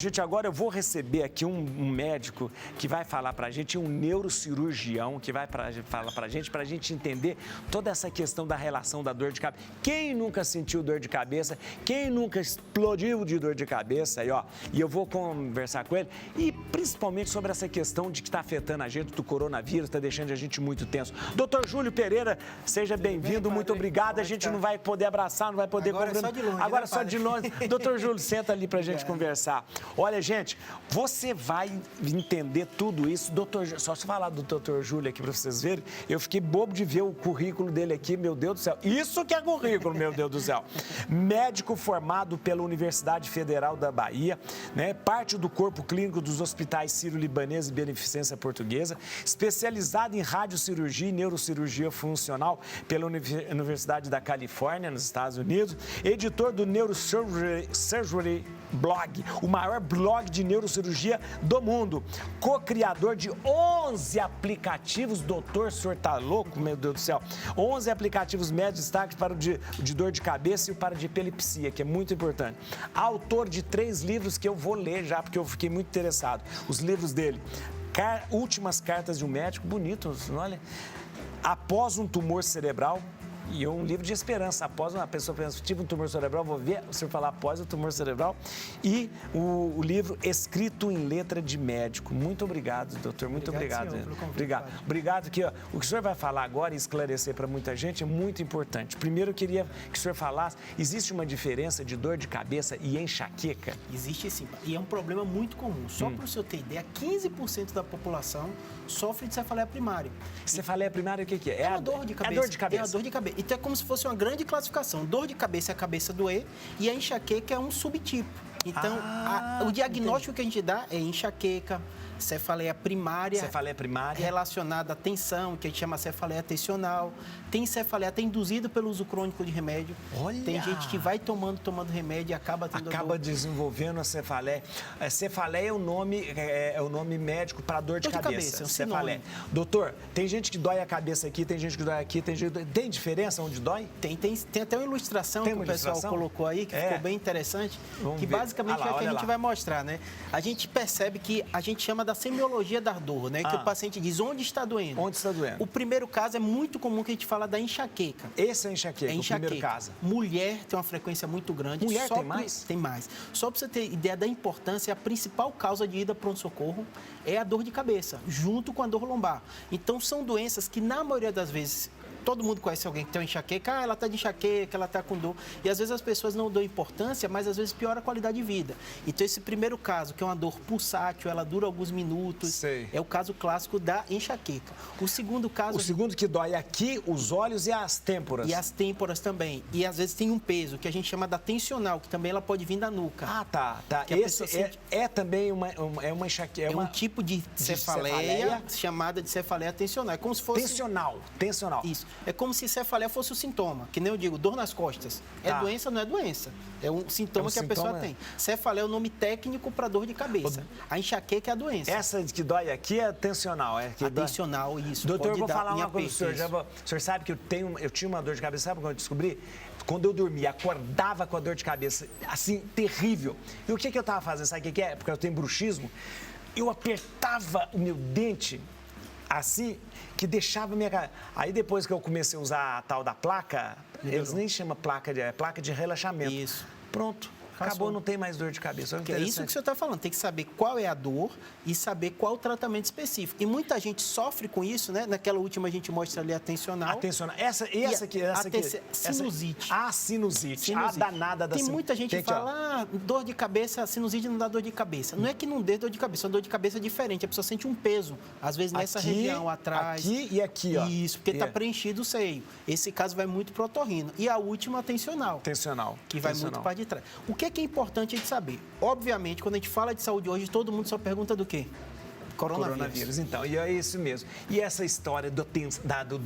Gente, agora eu vou receber aqui um médico que vai falar pra gente, um neurocirurgião que vai falar pra gente entender toda essa questão da relação da dor de cabeça. Quem nunca sentiu dor de cabeça? Quem nunca explodiu de dor de cabeça? E eu vou conversar com ele e principalmente sobre essa questão de que está afetando a gente do coronavírus, está deixando a gente muito tenso. Doutor Júlio Pereira, seja bem-vindo, muito obrigado. A gente não vai poder abraçar, não vai poder... Agora é só de longe. Agora só de longe. Doutor Júlio, senta ali pra gente conversar. Olha, gente, você vai entender tudo isso. Só se falar do doutor Júlio aqui para vocês verem, eu fiquei bobo de ver o currículo dele aqui, meu Deus do céu. Isso que é currículo, meu Deus do céu. Médico formado pela Universidade Federal da Bahia, né? Parte do corpo clínico dos hospitais Sírio-Libanês e Beneficência Portuguesa, especializado em radiocirurgia e neurocirurgia funcional pela Universidade da Califórnia, nos Estados Unidos, editor do Neurosurgery Blog, o maior blog de neurocirurgia do mundo, co-criador de 11 aplicativos, doutor, o senhor tá louco, meu Deus do céu, 11 aplicativos médios destaques para o de dor de cabeça e o para de epilepsia, que é muito importante. Autor de 3 livros que eu vou ler já, porque eu fiquei muito interessado. Os livros dele, Últimas Cartas de um Médico, bonitos, olha, Após um Tumor Cerebral, e um livro de esperança. Após uma pessoa pensa, tive um tumor cerebral, vou ver o senhor falar após o tumor cerebral. E o livro Escrito em Letra de Médico. Muito obrigado, doutor. Muito obrigado. Senhor, pelo convite, obrigado. Obrigado. Que, o que o senhor vai falar agora e esclarecer para muita gente é muito importante. Primeiro, eu queria que o senhor falasse, existe uma diferença de dor de cabeça e enxaqueca? Existe sim. E é um problema muito comum. Só para o senhor ter ideia, 15% da população sofre de cefaleia primária. Cefaleia primária, o que é? É a dor de cabeça. É a dor de cabeça. É a dor de cabeça. Então é como se fosse uma grande classificação. Dor de cabeça é a cabeça doer e a enxaqueca é um subtipo. Então, o diagnóstico que a gente dá é enxaqueca, cefaleia primária, relacionada à tensão, que a gente chama cefaleia tensional. Tem cefaleia até induzida pelo uso crônico de remédio. Olha! Tem gente que vai tomando remédio e acaba tendo dor. Desenvolvendo a cefaleia. Cefaleia é o nome médico para dor de cabeça. É um cefaleia. Doutor, tem gente que dói a cabeça aqui, tem gente que dói aqui, tem diferença onde dói? Tem até uma ilustração que o pessoal colocou aí, que ficou bem interessante, que basicamente é o que a gente vai mostrar, né? A gente percebe que a gente chama da semiologia da dor, né? Que o paciente diz onde está doendo. Onde está doendo? O primeiro caso é muito comum que a gente fala da enxaqueca. Esse é a enxaqueca, o primeiro caso. Mulher tem uma frequência muito grande. Mulher tem mais? Tem mais. Só para você ter ideia da importância, a principal causa de ida pronto-socorro é a dor de cabeça, junto com a dor lombar. Então, são doenças que, na maioria das vezes, todo mundo conhece alguém que tem uma enxaqueca, ela está de enxaqueca, ela está com dor. E às vezes as pessoas não dão importância, mas às vezes piora a qualidade de vida. Então esse primeiro caso, que é uma dor pulsátil, ela dura alguns minutos, é o caso clássico da enxaqueca. O segundo caso... O segundo que dói aqui, os olhos e as têmporas. E as têmporas também. E às vezes tem um peso, que a gente chama da tensional, que também ela pode vir da nuca. Tá. Esse é também uma enxaqueca. É um tipo de cefaleia chamada de cefaleia tensional. É como se fosse... Tensional. Isso. É como se cefaleia fosse o sintoma, que nem eu digo, dor nas costas. É doença, não é doença. É um sintoma que a pessoa tem. Cefaleia é o nome técnico para dor de cabeça. A enxaqueca é a doença. Essa que dói aqui é tensional. Tensional, isso. Doutor, eu vou falar uma coisa pro senhor. O senhor sabe que eu tinha uma dor de cabeça, sabe quando eu descobri? Quando eu dormia, acordava com a dor de cabeça, assim, terrível. E o que eu estava fazendo? Sabe o que é? Porque eu tenho bruxismo. Eu apertava o meu dente assim, que deixava minha cara. Aí depois que eu comecei a usar a tal da placa, eles nem chamam placa de relaxamento. Isso. Pronto. Acabou, não tem mais dor de cabeça. É isso que o senhor está falando. Tem que saber qual é a dor e saber qual o tratamento específico. E muita gente sofre com isso, né? Naquela última a gente mostra ali a tensional. Essa aqui. Sinusite. Sinusite. A danada da sinusite. Tem muita gente que fala, dor de cabeça, sinusite não dá dor de cabeça. Não é que não dê dor de cabeça, é uma dor de cabeça diferente. A pessoa sente um peso, às vezes nessa região atrás. Aqui e aqui, ó. Isso, porque está preenchido o seio. Esse caso vai muito pro otorrino. E a última, a tensional. Que vai muito para de trás. O que é importante a gente saber? Obviamente, quando a gente fala de saúde hoje, todo mundo só pergunta do quê? Coronavírus. Então, e é isso mesmo. E essa história do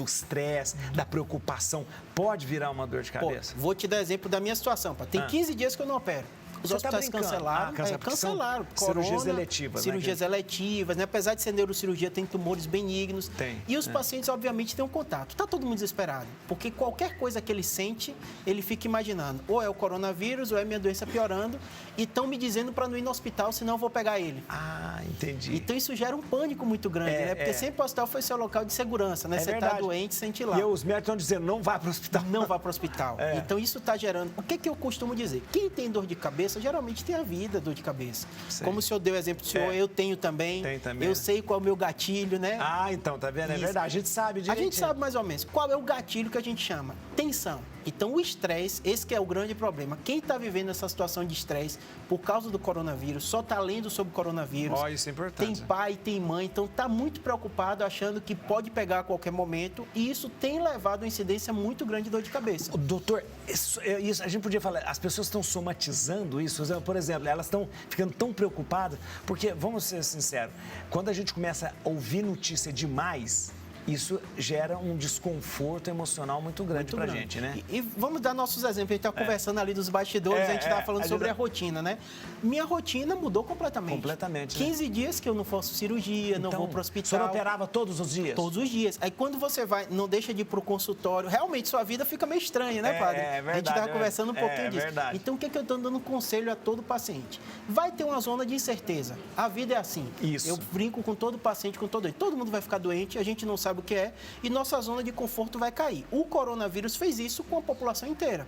estresse, da preocupação, pode virar uma dor de cabeça? Vou te dar exemplo da minha situação. Tem 15 dias que eu não opero. Os Você hospitais tá brincando? cancelaram. Cancelaram. Cirurgias eletivas. Cirurgias eletivas, né? Apesar de ser neurocirurgia, tem tumores benignos. Tem. E os pacientes, obviamente, têm um contato. Está todo mundo desesperado. Porque qualquer coisa que ele sente, ele fica imaginando. Ou é o coronavírus, ou é minha doença piorando. E estão me dizendo para não ir no hospital, senão eu vou pegar ele. Ah, entendi. Então isso gera um pânico muito grande, né? Porque sempre o hospital foi seu local de segurança, né? Você está doente, sente lá. E os médicos estão dizendo, não vá para o hospital. Não vá para o hospital. Então isso está gerando... O que eu costumo dizer? Quem tem dor de cabeça, geralmente tem a vida dor de cabeça. Sei. Como o senhor deu o exemplo do senhor, eu tenho também. Tem também. Eu sei qual é o meu gatilho, né? Ah, então, tá vendo? É verdade. A gente sabe direitinho. A gente sabe mais ou menos. Qual é o gatilho que a gente chama? Tensão. Então, o estresse, esse que é o grande problema. Quem está vivendo essa situação de estresse por causa do coronavírus, só está lendo sobre o coronavírus. Isso é importante. Tem pai, tem mãe, então está muito preocupado, achando que pode pegar a qualquer momento. E isso tem levado a uma incidência muito grande de dor de cabeça. Doutor, isso, a gente podia falar, as pessoas estão somatizando isso? Por exemplo, elas estão ficando tão preocupadas, porque, vamos ser sinceros, quando a gente começa a ouvir notícia demais, isso gera um desconforto emocional muito grande pra gente, né? E vamos dar nossos exemplos. A gente está conversando ali dos bastidores, a gente estava falando sobre a rotina, né? Minha rotina mudou completamente. Completamente, 15 dias que eu não faço cirurgia, não vou para o hospital. O senhor operava todos os dias? Todos os dias. Aí quando você vai, não deixa de ir para o consultório, realmente sua vida fica meio estranha, né, padre? É verdade. A gente estava conversando um pouquinho disso. Verdade. Então, o que eu estou dando conselho a todo paciente? Vai ter uma zona de incerteza. A vida é assim. Isso. Eu brinco com todo paciente, com todo doente. Todo mundo vai ficar doente, a gente não sabe o que é. E nossa zona de conforto vai cair. O coronavírus fez isso com a população inteira.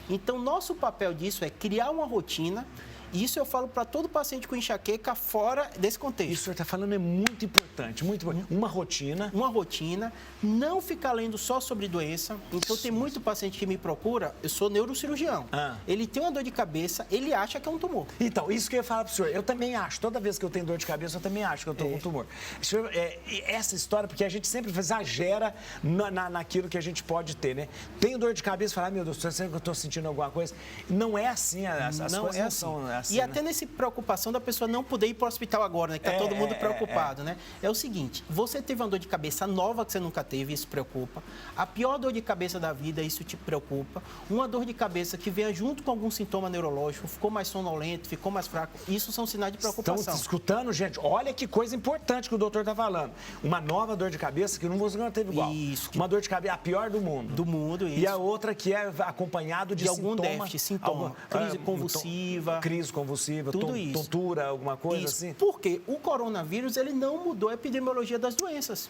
Então, nosso papel disso é criar uma rotina. E isso eu falo para todo paciente com enxaqueca fora desse contexto. Isso que o senhor está falando é muito importante, muito importante. Uma rotina. Uma rotina, não ficar lendo só sobre doença. Então, tem muito paciente que me procura, eu sou neurocirurgião. Ele tem uma dor de cabeça, ele acha que é um tumor. Então, isso que eu ia falar para o senhor, eu também acho, toda vez que eu tenho dor de cabeça, eu também acho que eu estou com tumor. Senhor, essa história, porque a gente sempre exagera naquilo que a gente pode ter, né? Tenho dor de cabeça, fala, meu Deus, será que eu estou sentindo alguma coisa? Não é assim, as coisas não são assim. E até nessa preocupação da pessoa não poder ir para o hospital agora, né? Que está todo mundo preocupado, né? É o seguinte, você teve uma dor de cabeça nova que você nunca teve, isso preocupa. A pior dor de cabeça da vida, isso te preocupa. Uma dor de cabeça que venha junto com algum sintoma neurológico, ficou mais sonolento, ficou mais fraco, isso são sinais de preocupação. Estão escutando, gente? Olha que coisa importante que o doutor está falando. Uma nova dor de cabeça que você não teve igual. Isso. Uma dor de cabeça, a pior do mundo. Do mundo, isso. E a outra que é acompanhado de algum déficit, sintoma. Crise convulsiva. Tudo isso. Tontura, alguma coisa assim? Porque o coronavírus, ele não mudou a epidemiologia das doenças.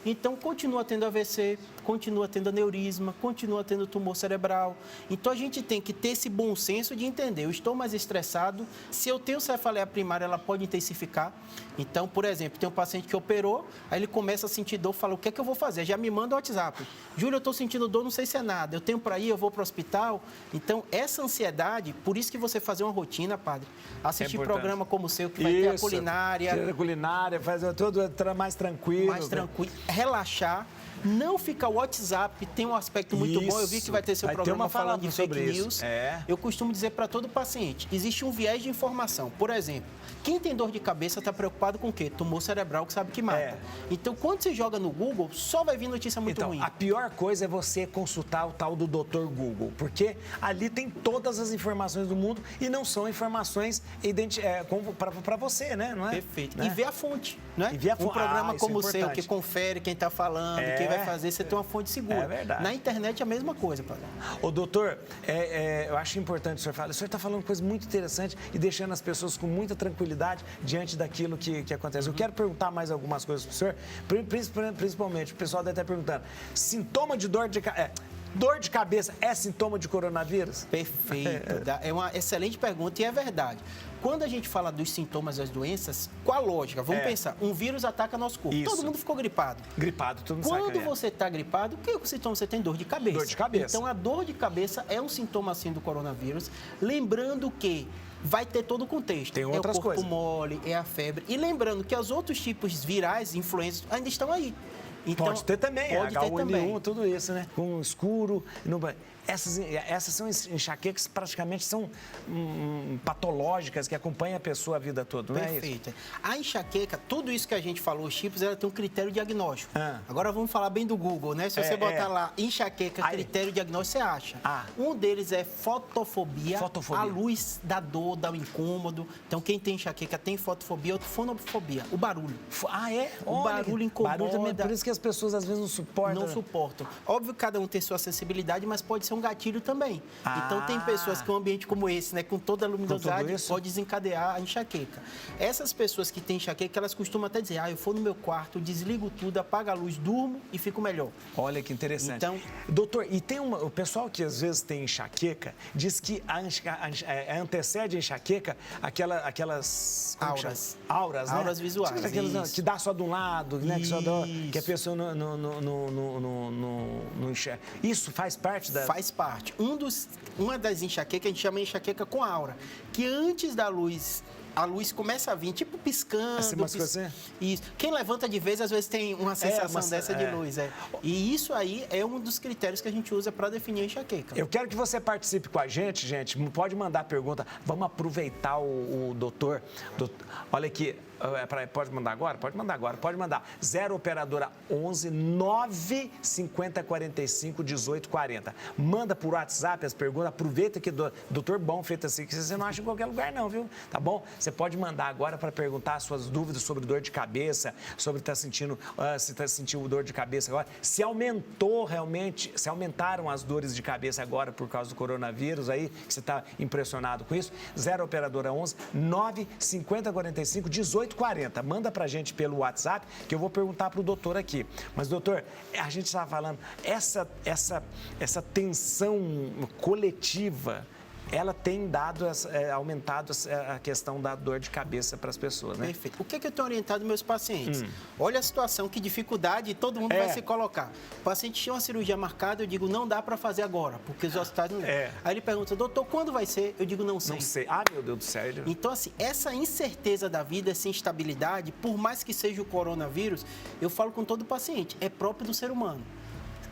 Então, continua tendo AVC, continua tendo aneurisma, continua tendo tumor cerebral. Então, a gente tem que ter esse bom senso de entender, eu estou mais estressado, se eu tenho cefaleia primária, ela pode intensificar. Então, por exemplo, tem um paciente que operou, aí ele começa a sentir dor, fala, o que é que eu vou fazer? Já me manda o WhatsApp. Júlio, eu estou sentindo dor, não sei se é nada, eu tenho para ir, eu vou para o hospital. Então, essa ansiedade, por isso que você fazer uma rotina, padre, assistir programa como o seu, que vai ter a culinária. Culinária, fazer tudo mais tranquilo. Mais tranquilo. Relaxar, não ficar o WhatsApp, tem um aspecto muito bom. Eu vi que vai ter seu programa falando de fake news. Eu costumo dizer para todo paciente, existe um viés de informação. Por exemplo, quem tem dor de cabeça está preocupado com o quê? Tumor cerebral, que sabe que mata. Então, quando você joga no Google, só vai vir notícia muito ruim. A pior coisa é você consultar o tal do Dr. Google, porque ali tem todas as informações do mundo e não são informações para você, né? Não é? Perfeito. Né? E ver a fonte, né? E ver a fonte. Um programa como o seu, que importante. confere quem está falando, quem vai fazer, você tem uma fonte segura. É verdade. Na internet é a mesma coisa, padre. Ô, doutor, eu acho importante o senhor falar. O senhor está falando coisa muito interessante e deixando as pessoas com muita tranquilidade diante daquilo que acontece. Eu quero perguntar mais algumas coisas para o senhor, principalmente, o pessoal deve estar perguntando, sintoma de dor de cabeça... Dor de cabeça é sintoma de coronavírus? Perfeito. É uma excelente pergunta e é verdade. Quando a gente fala dos sintomas das doenças, qual a lógica? Vamos pensar, um vírus ataca nosso corpo. Isso. Todo mundo ficou gripado. Gripado, todo mundo sabe. Quando você está gripado, que sintoma você tem? Dor de cabeça. Dor de cabeça. Então, a dor de cabeça é um sintoma, assim, do coronavírus. Lembrando que vai ter todo o contexto. Tem outras coisas. É o corpo mole, é a febre. E lembrando que os outros tipos virais, influenças, ainda estão aí. Então, pode ter também, H1N1, tudo isso, né? Com escuro. Essas são enxaquecas que praticamente são patológicas, que acompanham a pessoa a vida toda, não é isso? Perfeito. A enxaqueca, tudo isso que a gente falou, os tipos, ela tem um critério diagnóstico. Agora vamos falar bem do Google, né? Se você botar lá enxaqueca, critério diagnóstico, você acha. Um deles é fotofobia, a luz dá dor, dá um incômodo. Então, quem tem enxaqueca tem fotofobia, outro fonofobia, o barulho. O barulho incomoda. Barulho também, por isso que as pessoas às vezes não suportam. Não suportam. Óbvio que cada um tem sua sensibilidade, mas pode ser um gatilho também. Então, tem pessoas que um ambiente como esse, né, com toda a luminosidade, pode desencadear a enxaqueca. Essas pessoas que têm enxaqueca, elas costumam até dizer, eu for no meu quarto, desligo tudo, apago a luz, durmo e fico melhor. Olha que interessante. Então, doutor, e tem o pessoal que às vezes tem enxaqueca, diz que antecede a enxaqueca aquelas auras, né? Auras visuais. Aquelas, que dá só de um lado, né? Que a pessoa não enxerga. Isso faz parte da... Faz parte. Uma das enxaquecas, a gente chama de enxaqueca com aura, que antes da luz... A luz começa a vir, tipo piscando. Isso. Quem levanta de vez, às vezes tem uma sensação dessa de luz. E isso aí é um dos critérios que a gente usa para definir a enxaqueca. Eu quero que você participe com a gente, gente. Pode mandar pergunta. Vamos aproveitar o doutor. Olha aqui. Pode mandar agora? Pode mandar agora. Pode mandar. 0 operadora 11 9 50 45 18 40. Manda por WhatsApp as perguntas. Aproveita que doutor bom feito assim, que você não acha em qualquer lugar não, viu? Tá bom? Você pode mandar agora para perguntar as suas dúvidas sobre dor de cabeça, sobre se está sentindo dor de cabeça agora, se aumentaram as dores de cabeça agora por causa do coronavírus aí, que você está impressionado com isso. 0 operadora 11 9 50 45 18 40. Manda pra gente pelo WhatsApp, que eu vou perguntar pro doutor aqui. Mas, doutor, a gente estava falando, essa tensão coletiva, ela tem aumentado a questão da dor de cabeça para as pessoas, né? Perfeito. O que eu tenho orientado meus pacientes? Olha a situação, que dificuldade todo mundo vai se colocar. O paciente tinha uma cirurgia marcada, eu digo, não dá para fazer agora, porque os hospitais não... Aí ele pergunta, doutor, quando vai ser? Eu digo, não sei. Não sei. Meu Deus do céu. Então, assim, essa incerteza da vida, essa instabilidade, por mais que seja o coronavírus, eu falo com todo paciente, é próprio do ser humano.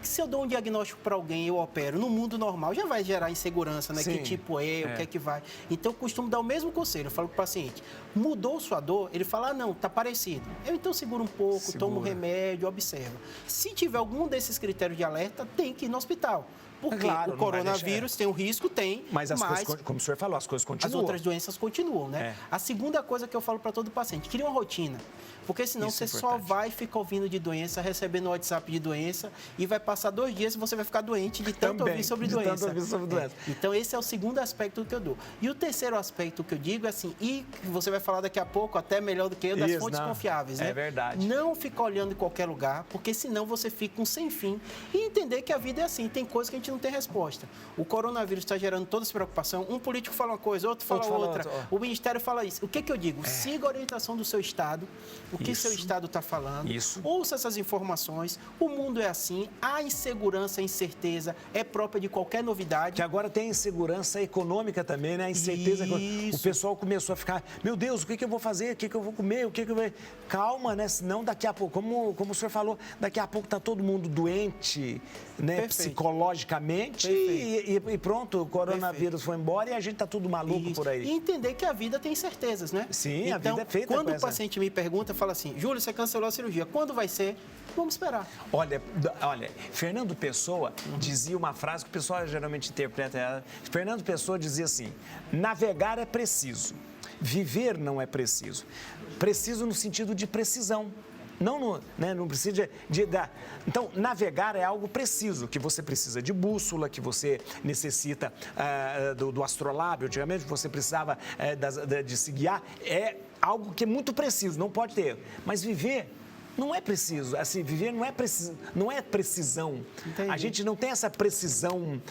Se eu dou um diagnóstico para alguém, eu opero, no mundo normal, já vai gerar insegurança, né? Sim, que tipo o que é que vai. Então, eu costumo dar o mesmo conselho. Eu falo para o paciente, mudou sua dor? Ele fala, não, tá parecido. Eu então seguro um pouco, tomo remédio, observa. Se tiver algum desses critérios de alerta, tem que ir no hospital. Porque o coronavírus tem um risco, mas coisas, como o senhor falou, as coisas continuam. As outras doenças continuam, né? A segunda coisa que eu falo para todo paciente, cria uma rotina. Porque senão você só vai ficar ouvindo de doença, recebendo WhatsApp de doença e vai passar 2 dias e você vai ficar doente de tanto ouvir sobre doença. Então, esse é o segundo aspecto que eu dou. E o terceiro aspecto que eu digo é assim, e você vai falar daqui a pouco, até melhor do que eu, das fontes confiáveis, né? É verdade. Não ficar olhando em qualquer lugar, porque senão você fica um sem fim. E entender que a vida é assim, tem coisas que a gente não tem resposta. O coronavírus está gerando toda essa preocupação. Um político fala uma coisa, outro fala outra. O Ministério fala isso. O que eu digo? Siga a orientação do seu Estado, o que seu Estado está falando. Ouça essas informações. O mundo é assim. A insegurança, a incerteza é própria de qualquer novidade. Que agora tem insegurança econômica também, né? A incerteza. O pessoal começou a ficar, meu Deus, o que eu vou fazer? O que eu vou comer? Calma, né? Senão daqui a pouco, como o senhor falou, daqui a pouco está todo mundo doente, né? Psicologicamente e pronto, o coronavírus foi embora e a gente está tudo maluco por aí. E entender que a vida tem incertezas, né? Sim, então, a vida é feita quando o paciente me pergunta, fala assim, Júlio, você cancelou a cirurgia, quando vai ser? Vamos esperar. Olha, Fernando Pessoa dizia uma frase que o pessoal geralmente interpreta ela. Fernando Pessoa dizia assim, navegar é preciso, viver não é preciso. Preciso no sentido de precisão. Não precisa Então, navegar é algo preciso, que você precisa de bússola, que você necessita do astrolábio, antigamente você precisava de se guiar, é algo que é muito preciso, não pode ter. Mas viver não é preciso, assim, viver não é precisão. Entendi. A gente não tem essa precisão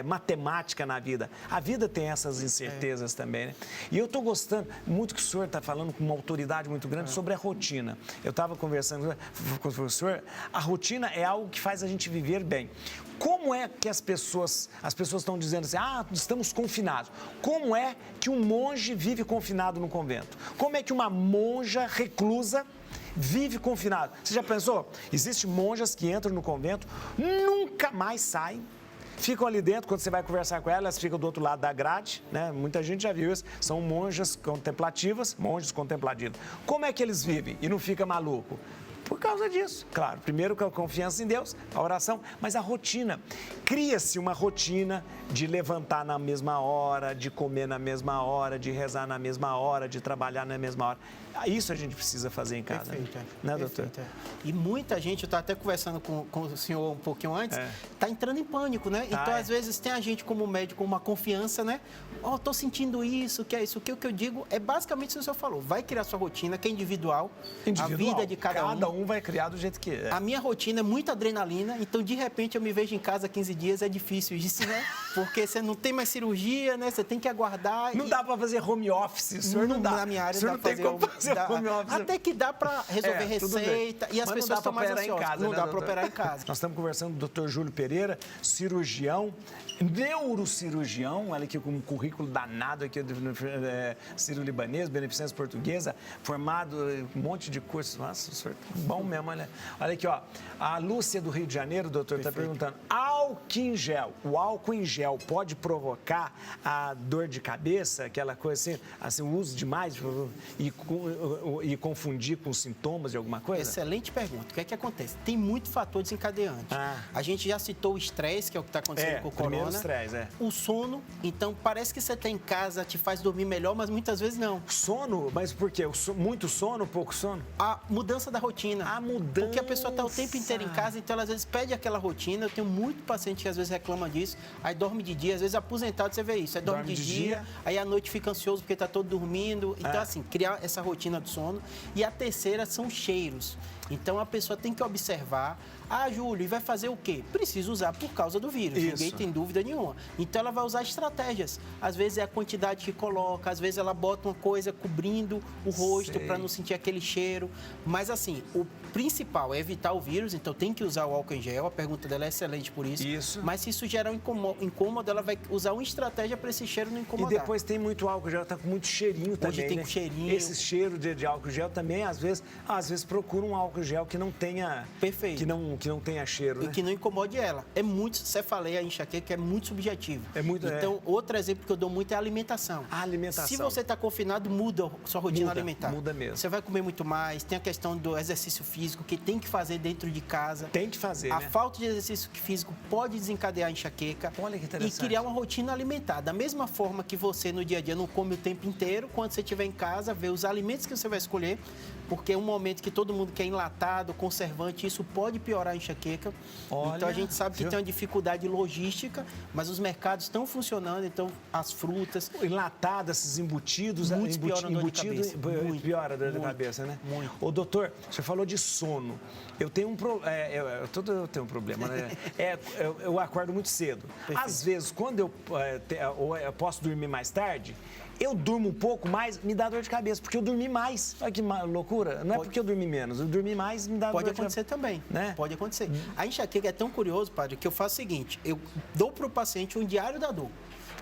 matemática na vida. A vida tem essas incertezas também, né? E eu estou gostando muito que o senhor está falando com uma autoridade muito grande sobre a rotina. Eu estava conversando com o professor, a rotina é algo que faz a gente viver bem. Como é que as pessoas estão dizendo assim, estamos confinados? Como é que um monge vive confinado no convento? Como é que uma monja reclusa vive confinado? Você já pensou? Existem monjas que entram no convento, nunca mais saem, ficam ali dentro, quando você vai conversar com elas ficam do outro lado da grade, né? Muita gente já viu isso, são monjas contemplativas, monges contemplativos. Como é que eles vivem e não fica maluco? Por causa disso, claro. Primeiro com a confiança em Deus, a oração, mas a rotina. Cria-se uma rotina de levantar na mesma hora, de comer na mesma hora, de rezar na mesma hora, de trabalhar na mesma hora. Isso a gente precisa fazer em casa. Perfeito, né, doutor? Perfeito, E muita gente, eu estava até conversando com o senhor um pouquinho antes, está entrando em pânico, né? Então, às vezes, tem a gente como médico, uma confiança, né? Ó, estou sentindo isso, que é isso. O que eu digo é basicamente isso que o senhor falou. Vai criar sua rotina, que é individual. A vida de cada um. Um vai criar do jeito que é. A minha rotina é muita adrenalina, então de repente eu me vejo em casa 15 dias, é difícil isso, né? Porque você não tem mais cirurgia, né? Você tem que aguardar. Não dá para fazer home office, o senhor não dá. Na minha área o senhor dá não tem como fazer home office. Até que dá para resolver receita e as pessoas estão mais ansiosas. Casa, não dá para operar em casa. Nós estamos conversando com o Dr. Júlio Pereira, cirurgião, neurocirurgião, olha aqui com um currículo danado aqui do Sírio-Libanês, Beneficência Portuguesa, formado um monte de cursos. Nossa, o senhor bom mesmo, olha. Olha aqui, ó. A Lúcia do Rio de Janeiro, doutor, está perguntando. Álcool em gel. O álcool em gel pode provocar a dor de cabeça, aquela coisa assim, o uso demais e confundir com sintomas de alguma coisa? Excelente pergunta. O que é que acontece? Tem muito fator desencadeante. A gente já citou o estresse, que é o que está acontecendo com o corona. Estresse, O sono. Então, parece que você está em casa, te faz dormir melhor, mas muitas vezes não. Sono? Mas por quê? Muito sono, pouco sono? A mudança da rotina. A mudança. Porque a pessoa está o tempo inteiro em casa, então ela às vezes pede aquela rotina. Eu tenho muito paciente que às vezes reclama disso. Aí dorme de dia, às vezes aposentado você vê isso. Aí dorme de dia, aí à noite fica ansioso porque está todo dormindo. Então, assim, criar essa rotina do sono. E a terceira são cheiros. Então, a pessoa tem que observar. Ah, Júlio, e vai fazer o quê? Precisa usar por causa do vírus, ninguém tem dúvida nenhuma. Então, ela vai usar estratégias. Às vezes é a quantidade que coloca, às vezes ela bota uma coisa cobrindo o rosto para não sentir aquele cheiro. Mas, assim, o principal é evitar o vírus, então tem que usar o álcool em gel. A pergunta dela é excelente por isso. Mas se isso gerar um incômodo, ela vai usar uma estratégia para esse cheiro não incomodar. E depois tem muito álcool gel, tá com muito cheirinho também, Hoje tem com cheirinho. Esse cheiro de álcool gel também, às vezes procura um álcool gel que não tenha... Perfeito. Que não tenha cheiro, e que não incomode ela. É muito, cefaleia, enxaqueca, é muito subjetivo. Então, outro exemplo que eu dou muito é a alimentação. A alimentação. Se você está confinado, muda sua rotina alimentar. Muda mesmo. Você vai comer muito mais, tem a questão do exercício físico, que tem que fazer dentro de casa. Tem que fazer, A falta de exercício físico pode desencadear a enxaqueca. Olha que interessante. E criar uma rotina alimentar. Da mesma forma que você, no dia a dia, não come o tempo inteiro, quando você estiver em casa, vê os alimentos que você vai escolher, porque é um momento que todo mundo quer enlatado, conservante, isso pode piorar a enxaqueca. Então, a gente sabe que tem uma dificuldade logística, mas os mercados estão funcionando, então as frutas... Enlatadas, esses embutidos... Muitos pioram a dor de cabeça. Piora a dor de cabeça, né? Muito. Ô, doutor, você falou de sono. Eu tenho um problema... eu tenho um problema, né? Eu acordo muito cedo. Perfeito. Às vezes, quando eu posso dormir mais tarde... Eu durmo um pouco mais, me dá dor de cabeça, porque eu dormi mais. Olha que loucura. Não é porque eu dormi menos, eu dormi mais, me dá dor de cabeça. Pode acontecer também, né? Pode acontecer. A enxaqueca é tão curioso, padre, que eu faço o seguinte, eu dou para o paciente um diário da dor.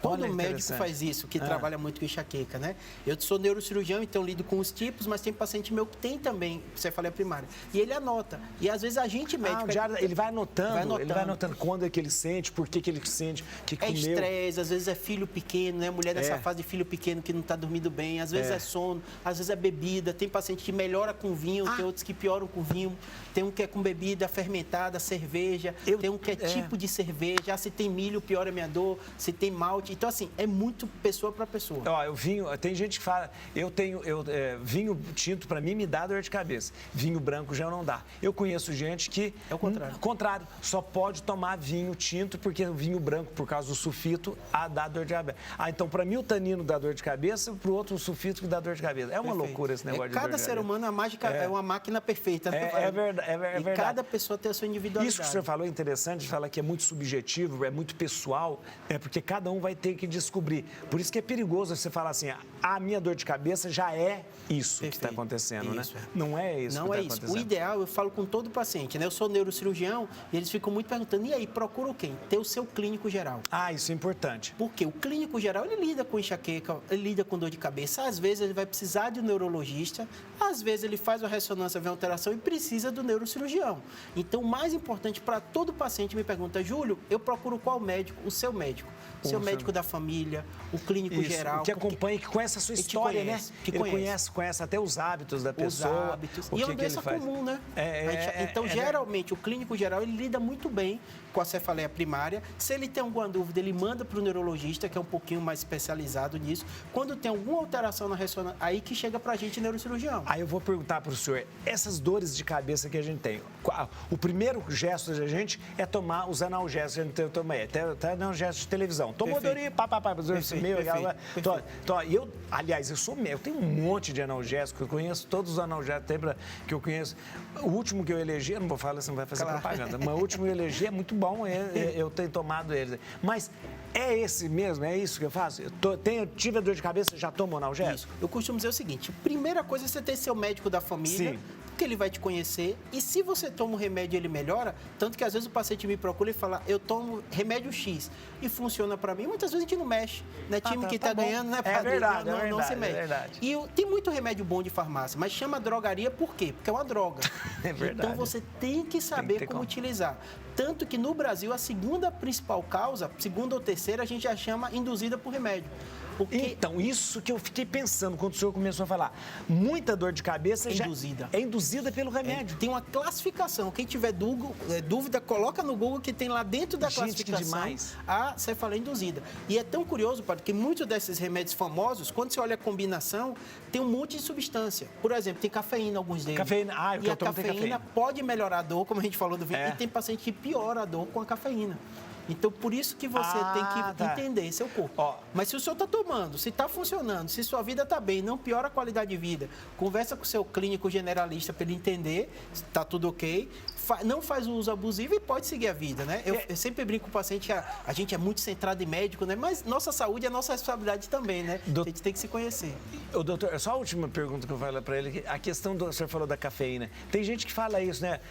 Todo médico faz isso, que trabalha muito com enxaqueca, né? Eu sou neurocirurgião, então lido com os tipos, mas tem paciente meu que tem também cefaleia primária. E ele anota. E às vezes a gente médico... ele vai anotando. Ele vai anotando quando é que ele sente, por que ele sente, que comeu. É estresse, às vezes é filho pequeno, né? Mulher nessa fase de filho pequeno que não está dormindo bem, às vezes é sono, às vezes é bebida. Tem paciente que melhora com vinho, tem outros que pioram com vinho. Tem um que é com bebida fermentada, cerveja. Tem um que é tipo de cerveja. Se tem milho, piora a minha dor. Se tem malte. Então, assim, é muito pessoa para pessoa. Tem gente que fala, vinho tinto para mim me dá dor de cabeça. Vinho branco já não dá. Eu conheço gente que... É o contrário. Contrário, só pode tomar vinho tinto porque o vinho branco, por causa do sulfito, dá dor de cabeça. Então, para mim, o tanino dá dor de cabeça, para o outro, o sulfito que dá dor de cabeça. É uma loucura esse negócio de dor de cabeça. Cada ser humano, a mágica é uma máquina perfeita. Né? É verdade. E cada pessoa tem a sua individualidade. Isso que o senhor falou é interessante, fala que é muito subjetivo, é muito pessoal, porque cada um vai ter que descobrir. Por isso que é perigoso você falar assim, a minha dor de cabeça já é isso que está acontecendo, isso. né? Não é isso Não que é está isso. acontecendo. O ideal, eu falo com todo paciente, né? Eu sou neurocirurgião e eles ficam muito perguntando, e aí, procura quem? Ter o seu clínico geral. Ah, isso é importante. Porque o clínico geral, ele lida com enxaqueca, ele lida com dor de cabeça. Às vezes ele vai precisar de um neurologista, às vezes ele faz uma ressonância, vê uma alteração e precisa do neurocirurgião. Então, o mais importante para todo paciente me pergunta, Júlio, eu procuro qual médico? O seu médico. O seu médico da família, o clínico Isso, geral. que acompanha, que conhece a sua história, né? Que Ele conhece até os hábitos da pessoa. Os hábitos. O E é uma que ele doença faz. comum, né? Então, é geralmente, o clínico geral, ele lida muito bem com a cefaleia primária. Se ele tem alguma dúvida, ele manda para o neurologista, que é um pouquinho mais especializado nisso. Quando tem alguma alteração na ressonância, aí que chega para a gente, neurocirurgião. Aí eu vou perguntar para o senhor, essas dores de cabeça que a gente tem, o primeiro gesto da gente é tomar os analgésicos, a gente toma até analgésico de televisão. Tomou dorinha, eu tenho um monte de analgésicos, eu conheço todos os analgésicos que eu conheço. O último que eu elegi, eu não vou falar, você não vai fazer propaganda, mas o último que eu elegi é muito bom, eu tenho tomado eles. Mas é esse mesmo, é isso que eu faço? Tive a dor de cabeça, já tomo analgésico? Isso. Eu costumo dizer o seguinte, primeira coisa é você ter seu médico da família, Sim. porque ele vai te conhecer, e se você toma um remédio ele melhora, tanto que às vezes o paciente me procura e fala, eu tomo remédio X e funciona para mim, muitas vezes a gente não mexe, né? Time que tá ganhando, né? É verdade, não se mexe. É verdade. E tem muito remédio bom de farmácia, mas chama drogaria por quê? Porque é uma droga. É verdade. Então você tem que saber como utilizar. Tanto que no Brasil, a segunda principal causa, segunda ou terceira, a gente já chama induzida por remédio. Porque então, isso que eu fiquei pensando quando o senhor começou a falar. Muita dor de cabeça é induzida pelo remédio. Tem uma classificação. Quem tiver dúvida, coloca no Google que tem lá dentro da classificação a cefaleia induzida. E é tão curioso, padre, que muitos desses remédios famosos, quando você olha a combinação, tem um monte de substância. Por exemplo, tem cafeína, alguns deles. Cafeína, e a cafeína pode melhorar a dor, como a gente falou do vinho, e tem paciente que piora a dor com a cafeína. Então, por isso que você tem que entender seu corpo. Mas se o senhor está tomando, se está funcionando, se sua vida está bem, não piora a qualidade de vida, conversa com o seu clínico generalista para ele entender se está tudo ok, não faz o uso abusivo e pode seguir a vida, né? Eu sempre brinco com o paciente que a gente é muito centrado em médico, né? Mas nossa saúde é nossa responsabilidade também, né? A gente tem que se conhecer. Doutor, só a última pergunta que eu falo para ele, a questão o senhor falou da cafeína. Tem gente que fala isso, né?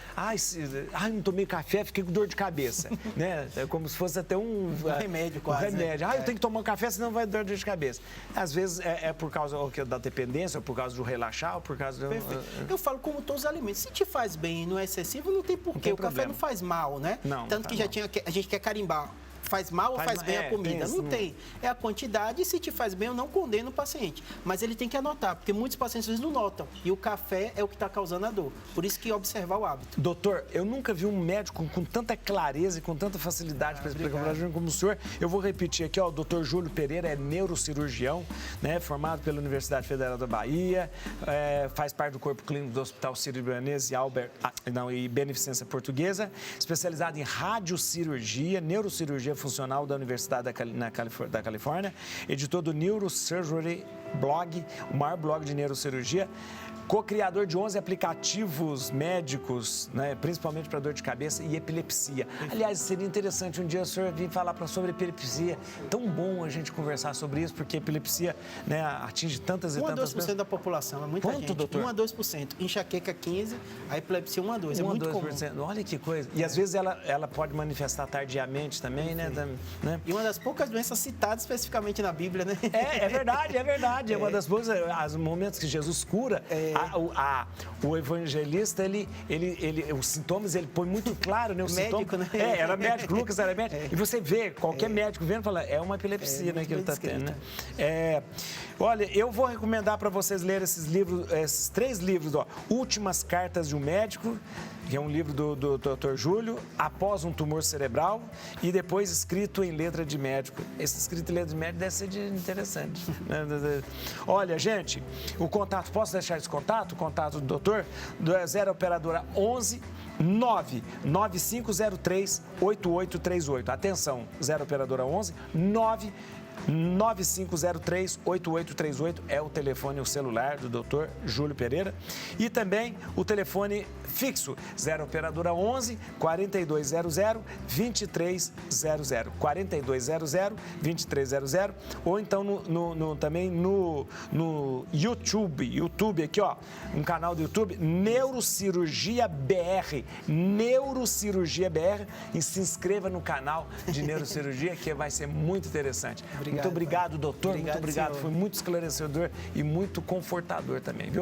Não tomei café, fiquei com dor de cabeça, né? É como se fosse até um remédio quase. Remédio. Eu tenho que tomar um café, senão vai dar dor de cabeça. Às vezes é por causa da dependência, ou por causa do relaxar, ou por causa do... Perfeito. Eu falo como todos os alimentos. Se te faz bem e não é excessivo, não tem porquê. O café não faz mal, né? Não, tanto que a gente quer carimbar. Faz mal ou faz bem a comida? Não tem. É a quantidade e se te faz bem, eu não condeno o paciente. Mas ele tem que anotar, porque muitos pacientes às vezes não notam. E o café é o que está causando a dor. Por isso que observar o hábito. Doutor, eu nunca vi um médico com tanta clareza e com tanta facilidade para explicar para a gente como o senhor. Eu vou repetir aqui, o doutor Júlio Pereira é neurocirurgião, né, formado pela Universidade Federal da Bahia, faz parte do corpo clínico do Hospital Sírio-Libanês e Beneficência Portuguesa, especializado em radiocirurgia, neurocirurgia funcional da Universidade da Califórnia, editor do Neurosurgery Blog, o maior blog de neurocirurgia, co-criador de 11 aplicativos médicos, né, principalmente para dor de cabeça e epilepsia. Aliás, seria interessante um dia o senhor vir falar sobre epilepsia. Tão bom a gente conversar sobre isso, porque epilepsia, né, atinge tantas e tantas pessoas. 1 a 2% da população, é muita gente. Quanto, doutor? 1 a 2%. Enxaqueca 15%, a epilepsia 1 a 2%. É muito comum. Olha que coisa. E às vezes ela pode manifestar tardiamente também, né? E uma das poucas doenças citadas especificamente na Bíblia, né? É verdade. É uma das poucas, os momentos que Jesus cura, o evangelista, os sintomas, ele põe muito claro, né? Médico, sintomas, né? Era médico, Lucas era médico. E você vê, qualquer médico vendo, fala, é uma epilepsia, né, que ele está tendo, né? Olha, eu vou recomendar para vocês lerem esses 3 livros, Últimas Cartas de um Médico, que é um livro do Dr. Júlio, Após um Tumor Cerebral, e depois Escrito em Letra de Médico. Esse Escrito em Letra de Médico deve ser interessante. Olha, gente, o contato, posso deixar esse contato? O contato do doutor, 0 Operadora 11 99503 8838. Atenção, 0 Operadora 11 9 9503-8838 é o telefone, o celular do Dr. Júlio Pereira. E também o telefone fixo, 0 operadora 11 4200 2300, 4200 2300, ou então também no YouTube aqui, ó, um canal do YouTube, Neurocirurgia BR, e se inscreva no canal de Neurocirurgia, que vai ser muito interessante. Muito obrigado, doutor. Muito obrigado. Foi muito esclarecedor e muito confortador também, viu?